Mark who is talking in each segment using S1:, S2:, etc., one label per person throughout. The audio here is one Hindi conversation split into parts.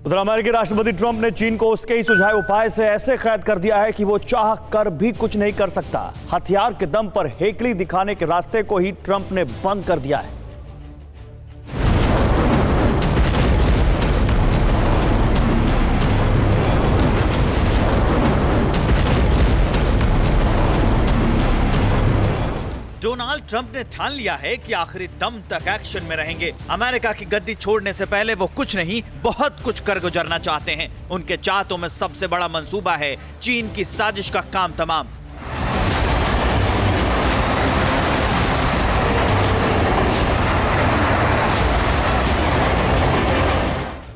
S1: उधर अमेरिकी राष्ट्रपति ट्रंप ने चीन को उसके ही सुझाए उपाय से ऐसे कैद कर दिया है कि वो चाह कर भी कुछ नहीं कर सकता। हथियार के दम पर हेकड़ी दिखाने के रास्ते को ही ट्रंप ने बंद कर दिया है।
S2: डोनाल्ड ट्रंप ने ठान लिया है कि आखिरी दम तक एक्शन में रहेंगे। अमेरिका की गद्दी छोड़ने से पहले वो कुछ नहीं, बहुत कुछ कर गुजरना चाहते हैं। उनके चाहतों में सबसे बड़ा मंसूबा है चीन की साजिश का काम तमाम।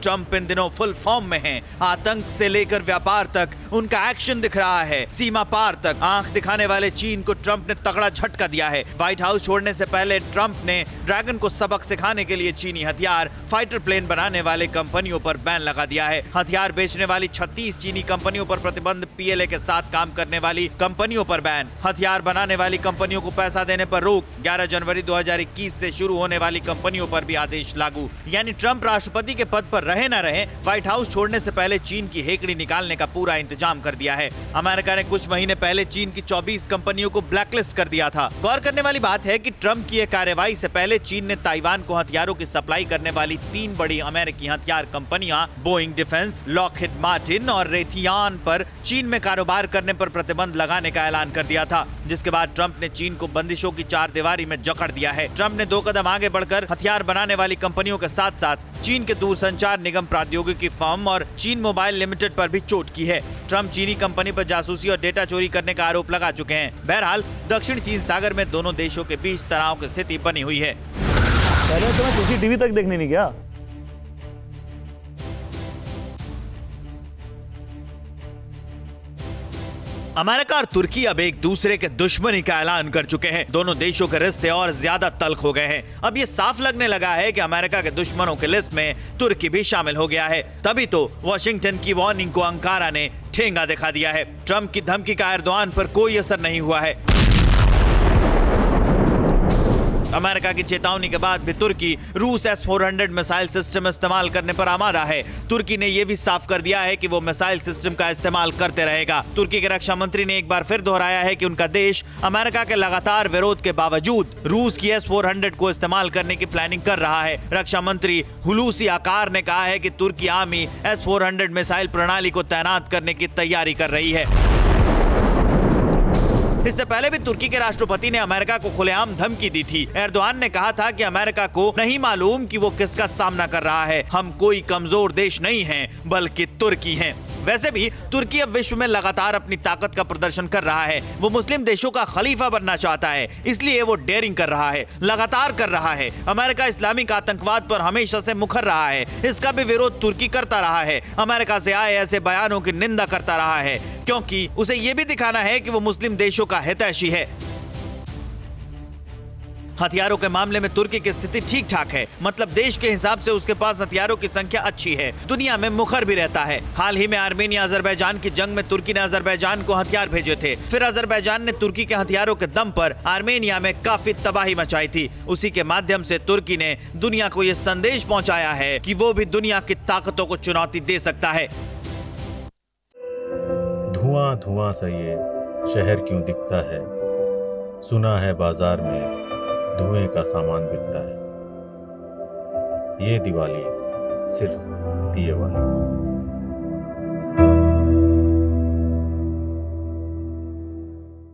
S2: ट्रंप इन दिनों फुल फॉर्म में हैं। आतंक से लेकर व्यापार तक उनका एक्शन दिख रहा है। सीमा पार तक आंख दिखाने वाले चीन को ट्रंप ने तगड़ा झटका दिया है। व्हाइट हाउस छोड़ने से पहले ट्रंप ने ड्रैगन को सबक सिखाने के लिए चीनी हथियार, फाइटर प्लेन बनाने वाले कंपनियों पर बैन लगा दिया है। हथियार बेचने वाली 36 चीनी कंपनियों पर प्रतिबंध, पीएलए के साथ काम करने वाली कंपनियों पर बैन, हथियार बनाने वाली कंपनियों को पैसा देने पर रोक, 11 जनवरी 2021 से शुरू होने वाली कंपनियों पर भी आदेश लागू। यानी ट्रंप राष्ट्रपति के पद पर रहे न रहे, व्हाइट हाउस छोड़ने से पहले चीन की हेकड़ी निकालने का पूरा इंतजाम कर दिया है। अमेरिका ने कुछ महीने पहले चीन की 24 कंपनियों को ब्लैकलिस्ट कर दिया था। गौर करने वाली बात है कि ट्रंप की यह कार्रवाई से पहले चीन ने ताइवान को हथियारों की सप्लाई करने वाली 3 बड़ी अमेरिकी हथियार कंपनियां बोइंग डिफेंस, लॉकहीड मार्टिन और रेथियान पर चीन में कारोबार करने पर प्रतिबंध लगाने का ऐलान कर दिया था, जिसके बाद ट्रंप ने चीन को बंदिशों की चारदीवारी में जकड़ दिया है। ट्रंप ने 2 कदम आगे बढ़कर हथियार बनाने वाली कंपनियों के साथ साथ चीन के दूरसंचार निगम प्रौद्योगिकी फर्म और चीन मोबाइल लिमिटेड पर भी चोट की है। ट्रंप चीनी कंपनी पर जासूसी और डेटा चोरी करने का आरोप लगा चुके हैं। बहरहाल दक्षिण चीन सागर में दोनों देशों के बीच तनाव की स्थिति बनी हुई है।
S1: पहले तो मैं सीसीटीवी तक देखने नहीं गया।
S2: अमेरिका और तुर्की अब एक दूसरे के दुश्मनी का ऐलान कर चुके हैं। दोनों देशों के रिश्ते और ज्यादा तल्ख हो गए हैं। अब ये साफ लगने लगा है कि अमेरिका के दुश्मनों की लिस्ट में तुर्की भी शामिल हो गया है। तभी तो वॉशिंगटन की वार्निंग को अंकारा ने ठेंगा दिखा दिया है। ट्रंप की धमकी का एर्दोआन पर कोई असर नहीं हुआ है। अमेरिका की चेतावनी के बाद भी तुर्की रूस S-400 मिसाइल सिस्टम इस्तेमाल करने पर आमादा है। तुर्की ने यह भी साफ कर दिया है कि वो मिसाइल सिस्टम का इस्तेमाल करते रहेगा। तुर्की के रक्षा मंत्री ने एक बार फिर दोहराया है कि उनका देश अमेरिका के लगातार विरोध के बावजूद रूस की S-400 को इस्तेमाल करने की प्लानिंग कर रहा है। रक्षा मंत्री हुलूसी आकार ने कहा है कि तुर्की आर्मी S-400 मिसाइल प्रणाली को तैनात करने की तैयारी कर रही है। इससे पहले भी तुर्की के राष्ट्रपति ने अमेरिका को खुलेआम धमकी दी थी। एर्दोआन ने कहा था कि अमेरिका को नहीं मालूम कि वो किसका सामना कर रहा है। हम कोई कमजोर देश नहीं हैं, बल्कि तुर्की हैं। वैसे भी तुर्की अब विश्व में लगातार अपनी ताकत का प्रदर्शन कर रहा है। वो मुस्लिम देशों का खलीफा बनना चाहता है, इसलिए वो डेयरिंग कर रहा है, लगातार कर रहा है। अमेरिका इस्लामिक आतंकवाद पर हमेशा से मुखर रहा है। इसका भी विरोध तुर्की करता रहा है। अमेरिका से आए ऐसे बयानों की निंदा करता रहा है, क्योंकि उसे ये भी दिखाना है कि वो मुस्लिम देशों का हितैषी है। हथियारों के मामले में तुर्की की स्थिति ठीक ठाक है। मतलब देश के हिसाब से उसके पास हथियारों की संख्या अच्छी है, दुनिया में मुखर भी रहता है। हाल ही में आर्मेनिया अजरबैजान की जंग में तुर्की ने अजरबैजान को हथियार भेजे थे। फिर अजरबैजान ने तुर्की के हथियारों के दम पर आर्मेनिया में काफी तबाही मचाई थी। उसी के माध्यम से तुर्की ने दुनिया को यह संदेश पहुंचाया है कि वो भी दुनिया की ताकतों को चुनौती दे सकता है।
S3: धुआं धुआं सा ये शहर क्यों दिखता है, सुना है बाजार में धुएं का सामान बिकता है। ये दिवाली सिर्फ दिए वाली।